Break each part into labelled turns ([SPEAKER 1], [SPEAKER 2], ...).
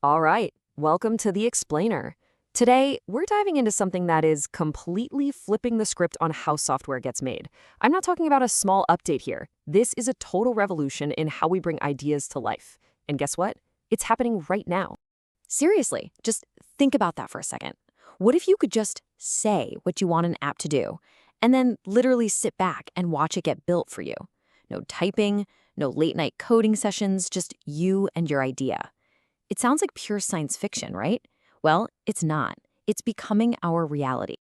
[SPEAKER 1] All right, welcome to The Explainer. Today, we're diving into something that is completely flipping the script on how software gets made. I'm not talking about a small update here. This is a total revolution in how we bring ideas to life. And guess what? It's happening right now. Seriously, just think about that for a second. What if you could just say what you want an app to do, and then literally sit back and watch it get built for you? No typing, no late-night coding sessions, just you and your idea. It sounds like pure science fiction, right? Well, it's not. It's becoming our reality.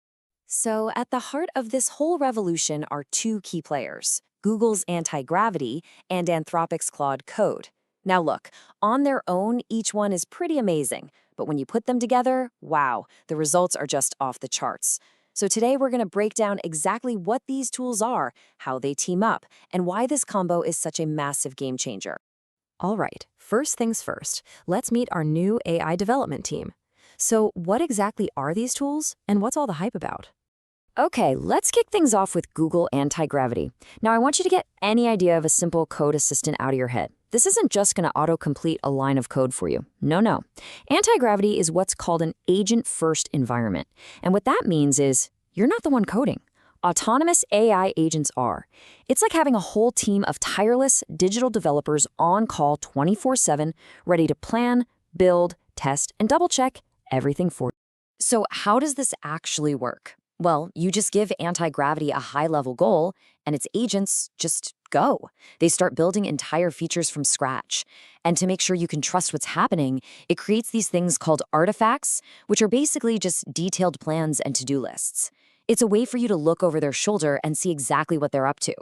[SPEAKER 1] So, at the heart of this whole revolution are two key players: Google's Antigravity and Anthropic's Claude Code. Now, look, on their own, each one is pretty amazing. But when you put them together, wow, the results are just off the charts. So, today we're going to break down exactly what these tools are, how they team up, and why this combo is such a massive game changer. All right, first things first, let's meet our new AI development team. So, what exactly are these tools, and what's all the hype about? Okay, let's kick things off with Google Antigravity. Now, I want you to get any idea of a simple code assistant out of your head. This isn't just going to auto-complete a line of code for you. No, no. Antigravity is what's called an agent-first environment. And what that means is you're not the one coding. Autonomous AI agents are. It's like having a whole team of tireless digital developers on call 24/7, ready to plan, build, test, and double-check everything for you. So how does this actually work? Well, you just give anti-gravity a high-level goal, and its agents just go. They start building entire features from scratch. And to make sure you can trust what's happening, it creates these things called artifacts, which are basically just detailed plans and to-do lists. It's a way for you to look over their shoulder and see exactly what they're up to.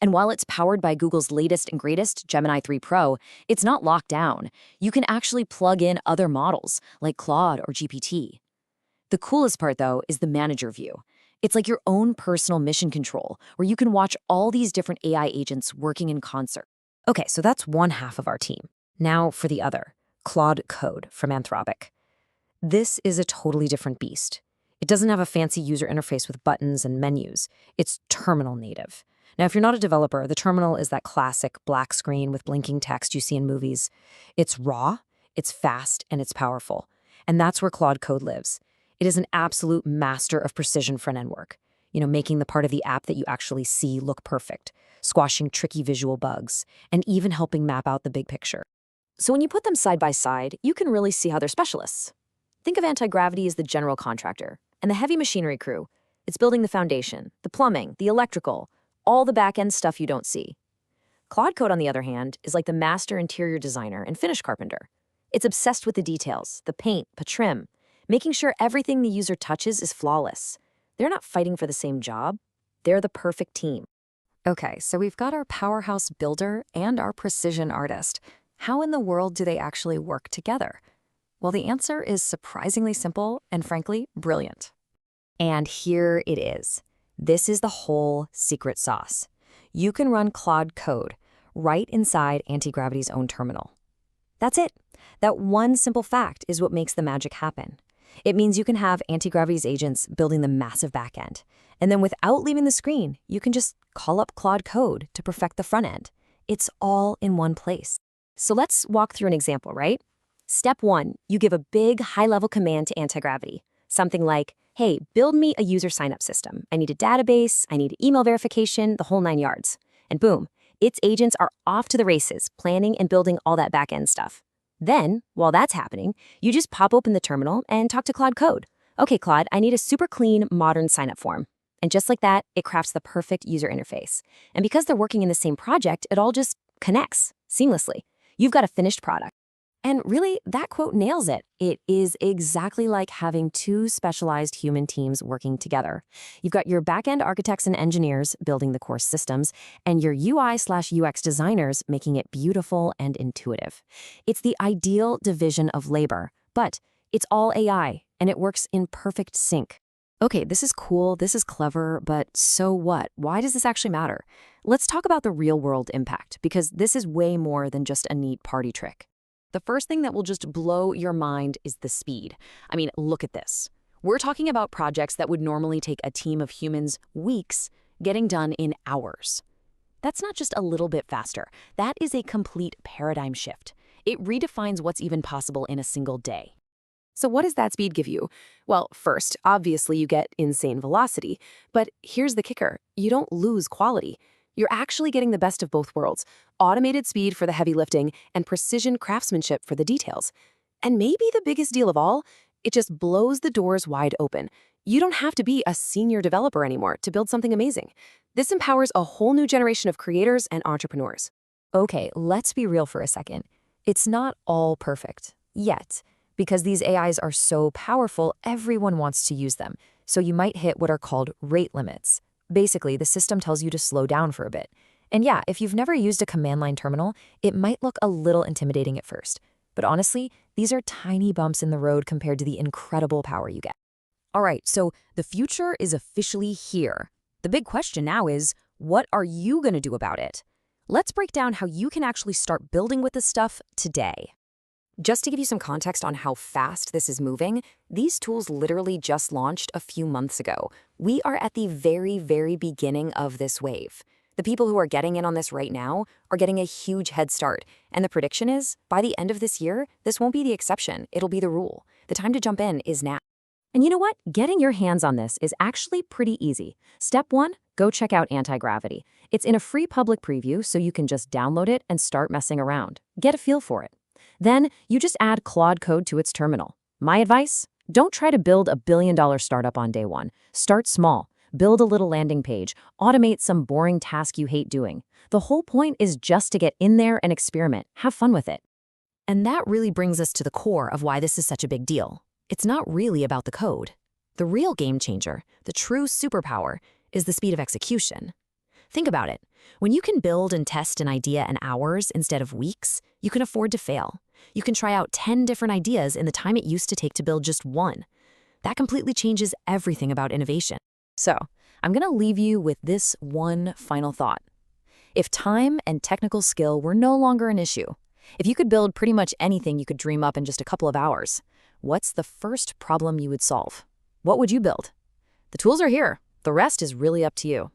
[SPEAKER 1] And while it's powered by Google's latest and greatest, Gemini 3 Pro, it's not locked down. You can actually plug in other models, like Claude or GPT. The coolest part, though, is the manager view. It's like your own personal mission control, where you can watch all these different AI agents working in concert. Okay, so that's one half of our team. Now for the other, Claude Code from Anthropic. This is a totally different beast. It doesn't have a fancy user interface with buttons and menus. It's terminal native. Now, if you're not a developer, the terminal is that classic black screen with blinking text you see in movies. It's raw, it's fast, and it's powerful. And that's where Claude Code lives. It is an absolute master of precision front-end work. Making the part of the app that you actually see look perfect, squashing tricky visual bugs, and even helping map out the big picture. So when you put them side by side, you can really see how they're specialists. Think of Antigravity as the general contractor, and the heavy machinery crew. It's building the foundation, the plumbing, the electrical, all the back-end stuff you don't see. Claude Code, on the other hand, is like the master interior designer and finish carpenter. It's obsessed with the details, the paint, the trim, making sure everything the user touches is flawless. They're not fighting for the same job. They're the perfect team. Okay, so we've got our powerhouse builder and our precision artist. How in the world do they actually work together? Well, the answer is surprisingly simple and, frankly, brilliant. And here it is. This is the whole secret sauce. You can run Claude Code right inside Antigravity's own terminal. That's it. That one simple fact is what makes the magic happen. It means you can have Antigravity's agents building the massive backend. And then without leaving the screen, you can just call up Claude Code to perfect the front end. It's all in one place. So let's walk through an example, right? Step 1, you give a big high-level command to Antigravity. Something like, hey, build me a user sign-up system. I need a database, I need email verification, the whole 9 yards. And boom, its agents are off to the races, planning and building all that back-end stuff. Then, while that's happening, you just pop open the terminal and talk to Claude Code. Okay, Claude, I need a super clean, modern sign-up form. And just like that, it crafts the perfect user interface. And because they're working in the same project, it all just connects seamlessly. You've got a finished product. And really, that quote nails it. It is exactly like having two specialized human teams working together. You've got your back-end architects and engineers building the core systems, and your UI/UX designers making it beautiful and intuitive. It's the ideal division of labor, but it's all AI, and it works in perfect sync. Okay, this is cool, this is clever, but so what? Why does this actually matter? Let's talk about the real-world impact, because this is way more than just a neat party trick. The first thing that will just blow your mind is the speed. I mean, look at this. We're talking about projects that would normally take a team of humans weeks, getting done in hours. That's not just a little bit faster. That is a complete paradigm shift. It redefines what's even possible in a single day. So what does that speed give you? Well, first, obviously you get insane velocity. But here's the kicker. You don't lose quality. You're actually getting the best of both worlds. Automated speed for the heavy lifting and precision craftsmanship for the details. And maybe the biggest deal of all, it just blows the doors wide open. You don't have to be a senior developer anymore to build something amazing. This empowers a whole new generation of creators and entrepreneurs. Okay, let's be real for a second. It's not all perfect, yet. Because these AIs are so powerful, everyone wants to use them. So you might hit what are called rate limits. Basically, the system tells you to slow down for a bit. And yeah, if you've never used a command line terminal, it might look a little intimidating at first. But honestly, these are tiny bumps in the road compared to the incredible power you get. All right, so the future is officially here. The big question now is, what are you going to do about it? Let's break down how you can actually start building with this stuff today. Just to give you some context on how fast this is moving, these tools literally just launched a few months ago. We are at the very, very beginning of this wave. The people who are getting in on this right now are getting a huge head start. And the prediction is, by the end of this year, this won't be the exception, it'll be the rule. The time to jump in is now. And you know what? Getting your hands on this is actually pretty easy. Step 1, go check out Antigravity. It's in a free public preview, so you can just download it and start messing around. Get a feel for it. Then you just add Claude Code to its terminal. My advice? Don't try to build a billion-dollar startup on day one. Start small. Build a little landing page. Automate some boring task you hate doing. The whole point is just to get in there and experiment. Have fun with it. And that really brings us to the core of why this is such a big deal. It's not really about the code. The real game changer, the true superpower, is the speed of execution. Think about it. When you can build and test an idea in hours instead of weeks, you can afford to fail. You can try out 10 different ideas in the time it used to take to build just one. That completely changes everything about innovation. So, I'm going to leave you with this one final thought. If time and technical skill were no longer an issue, if you could build pretty much anything you could dream up in just a couple of hours, what's the first problem you would solve? What would you build? The tools are here. The rest is really up to you.